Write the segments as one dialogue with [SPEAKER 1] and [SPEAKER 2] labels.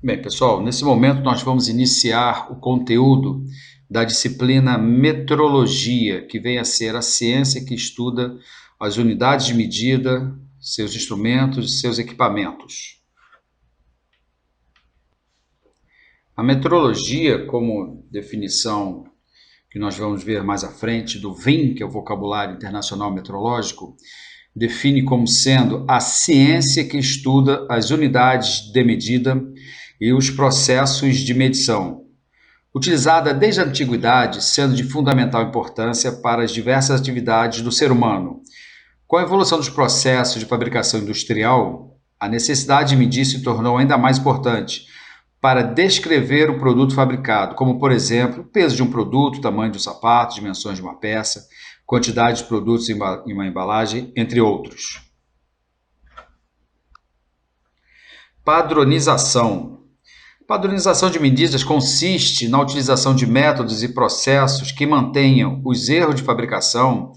[SPEAKER 1] Bem, pessoal, nesse momento nós vamos iniciar o conteúdo da disciplina Metrologia, que vem a ser a ciência que estuda as unidades de medida, seus instrumentos e seus equipamentos. A metrologia, como definição que nós vamos ver mais à frente do VIM, que é o Vocabulário Internacional Metrológico, define como sendo a ciência que estuda as unidades de medida e os processos de medição, utilizada desde a antiguidade, sendo de fundamental importância para as diversas atividades do ser humano. Com a evolução dos processos de fabricação industrial, a necessidade de medir se tornou ainda mais importante para descrever o produto fabricado, como, por exemplo, o peso de um produto, tamanho de um sapato, dimensões de uma peça, quantidade de produtos em uma embalagem, entre outros. Padronização. Padronização de medidas consiste na utilização de métodos e processos que mantenham os erros de fabricação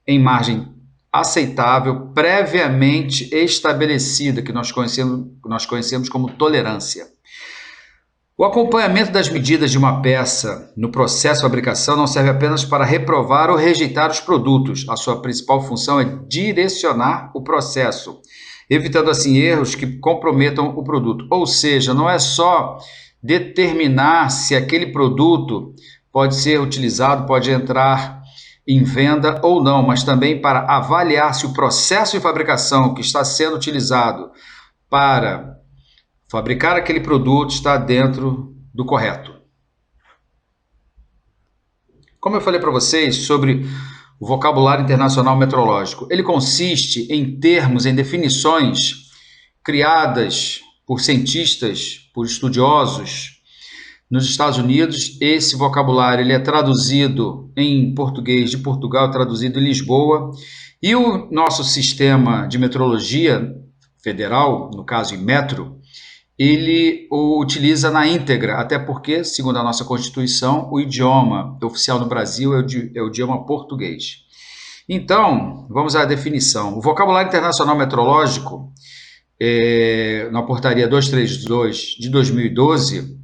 [SPEAKER 1] em margem aceitável, previamente estabelecida, que nós conhecemos como tolerância. O acompanhamento das medidas de uma peça no processo de fabricação não serve apenas para reprovar ou rejeitar os produtos. A sua principal função é direcionar o processo, evitando assim erros que comprometam o produto. Ou seja, não é só determinar se aquele produto pode ser utilizado, pode entrar em venda ou não, mas também para avaliar se o processo de fabricação que está sendo utilizado para fabricar aquele produto está dentro do correto. Como eu falei para vocês sobre o vocabulário internacional metrológico, ele consiste em termos, em definições criadas por cientistas, por estudiosos. Nos Estados Unidos, esse vocabulário ele é traduzido em português de Portugal, traduzido em Lisboa, e o nosso sistema de metrologia federal, no caso em metro, ele o utiliza na íntegra, até porque, segundo a nossa Constituição, o idioma oficial no Brasil é o idioma português. Então, vamos à definição. O vocabulário internacional metrológico, na portaria 232 de 2012,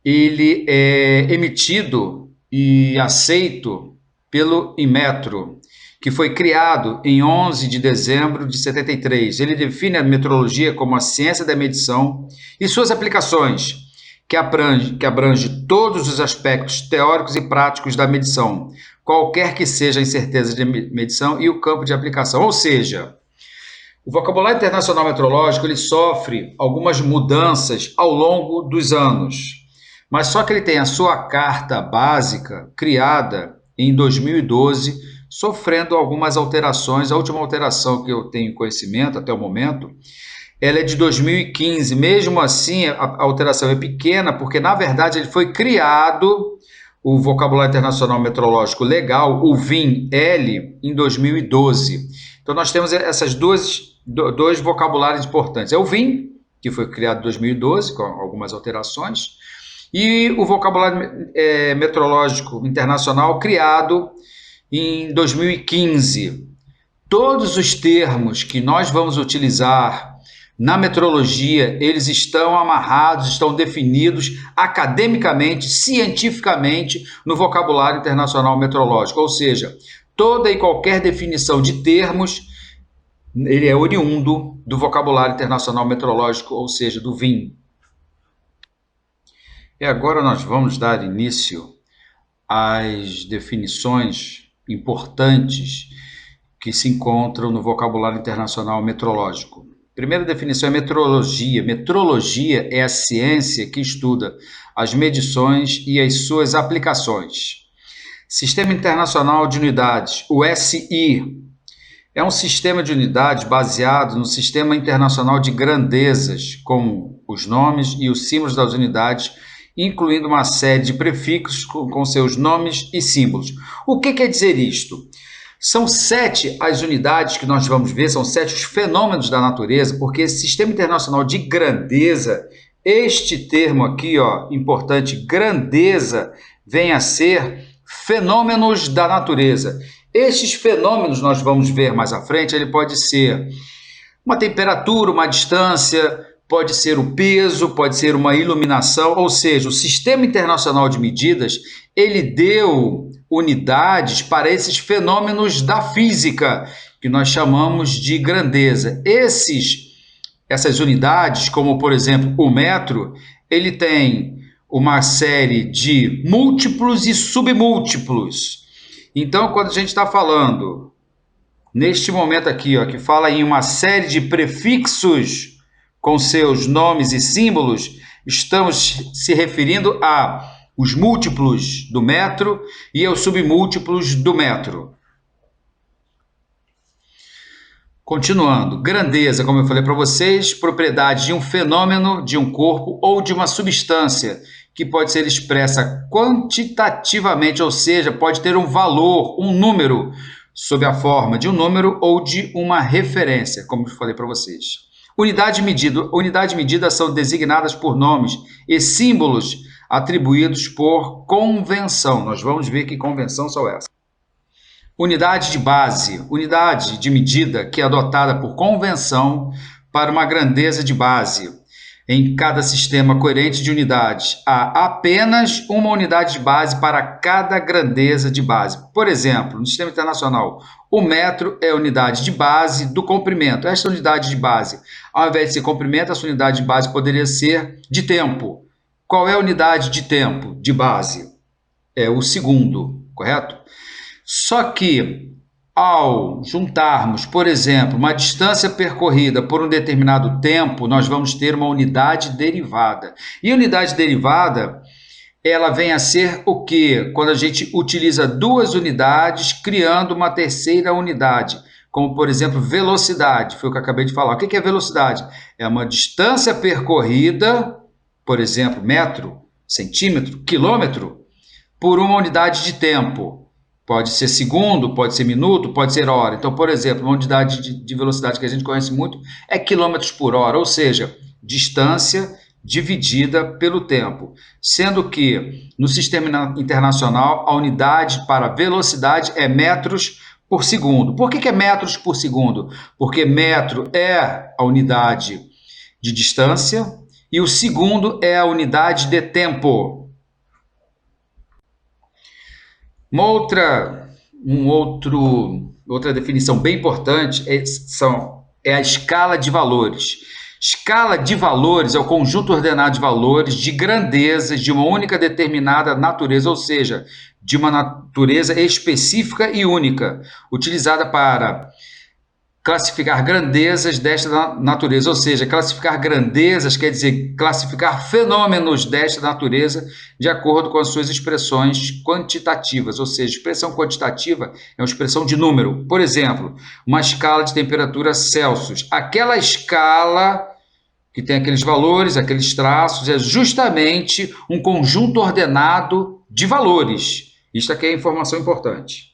[SPEAKER 1] ele é emitido e aceito pelo Inmetro, que foi criado em 11 de dezembro de 73. Ele define a metrologia como a ciência da medição e suas aplicações, que abrange todos os aspectos teóricos e práticos da medição, qualquer que seja a incerteza de medição e o campo de aplicação. Ou seja, o vocabulário internacional metrológico ele sofre algumas mudanças ao longo dos anos, mas só que ele tem a sua carta básica criada em 2012, sofrendo algumas alterações. A última alteração que eu tenho conhecimento até o momento, ela é de 2015. Mesmo assim, a alteração é pequena, porque, na verdade, ele foi criado, o Vocabulário Internacional Metrológico Legal, o VIM-L, em 2012. Então, nós temos essas dois vocabulários importantes. É o VIM, que foi criado em 2012, com algumas alterações, e o Vocabulário Metrológico Internacional, criado em 2015. Todos os termos que nós vamos utilizar na metrologia, eles estão amarrados, estão definidos academicamente, cientificamente, no vocabulário internacional metrológico. Ou seja, toda e qualquer definição de termos, ele é oriundo do vocabulário internacional metrológico, ou seja, do VIM. E agora nós vamos dar início às definições importantes que se encontram no vocabulário internacional metrológico. Primeira definição é metrologia. Metrologia é a ciência que estuda as medições e as suas aplicações. Sistema Internacional de Unidades, o SI, é um sistema de unidades baseado no Sistema Internacional de Grandezas, com os nomes e os símbolos das unidades, incluindo uma série de prefixos com seus nomes e símbolos. O que quer dizer isto? São 7 as unidades que nós vamos ver, são 7 os fenômenos da natureza, porque esse Sistema Internacional de Grandeza, este termo aqui, importante, grandeza, vem a ser fenômenos da natureza. Estes fenômenos, nós vamos ver mais à frente, ele pode ser uma temperatura, uma distância, pode ser o peso, pode ser uma iluminação, ou seja, o Sistema Internacional de Medidas, ele deu unidades para esses fenômenos da física, que nós chamamos de grandeza. Essas unidades, como por exemplo o metro, ele tem uma série de múltiplos e submúltiplos. Então, quando a gente está falando, neste momento aqui, ó, que fala em uma série de prefixos com seus nomes e símbolos, estamos se referindo a os múltiplos do metro e aos submúltiplos do metro. Continuando, grandeza, como eu falei para vocês, propriedade de um fenômeno, de um corpo ou de uma substância, que pode ser expressa quantitativamente, ou seja, pode ter um valor, um número, sob a forma de um número ou de uma referência, como eu falei para vocês. Unidade de medida são designadas por nomes e símbolos atribuídos por convenção. Nós vamos ver que convenção são essas. Unidade de base, unidade de medida que é adotada por convenção para uma grandeza de base. Em cada sistema coerente de unidades, há apenas uma unidade de base para cada grandeza de base. Por exemplo, no sistema internacional, o metro é a unidade de base do comprimento. Esta unidade de base, ao invés de ser comprimento, essa unidade de base poderia ser de tempo. Qual é a unidade de tempo de base? É o segundo, correto? Só que, ao juntarmos, por exemplo, uma distância percorrida por um determinado tempo, nós vamos ter uma unidade derivada. E a unidade derivada, ela vem a ser o quê? Quando a gente utiliza duas unidades, criando uma terceira unidade, como, por exemplo, velocidade, foi o que eu acabei de falar. O que é velocidade? É uma distância percorrida, por exemplo, metro, centímetro, quilômetro, por uma unidade de tempo. Pode ser segundo, pode ser minuto, pode ser hora. Então, por exemplo, uma unidade de velocidade que a gente conhece muito é quilômetros por hora, ou seja, distância dividida pelo tempo. Sendo que, no sistema internacional, a unidade para velocidade é metros por segundo. Por que é metros por segundo? Porque metro é a unidade de distância e o segundo é a unidade de tempo. Outra definição bem importante é a escala de valores. Escala de valores é o conjunto ordenado de valores de grandezas de uma única determinada natureza, ou seja, de uma natureza específica e única, utilizada para classificar grandezas desta natureza, ou seja, classificar grandezas quer dizer classificar fenômenos desta natureza de acordo com as suas expressões quantitativas, ou seja, expressão quantitativa é uma expressão de número. Por exemplo, uma escala de temperatura Celsius. Aquela escala que tem aqueles valores, aqueles traços, é justamente um conjunto ordenado de valores. Isso aqui é informação importante.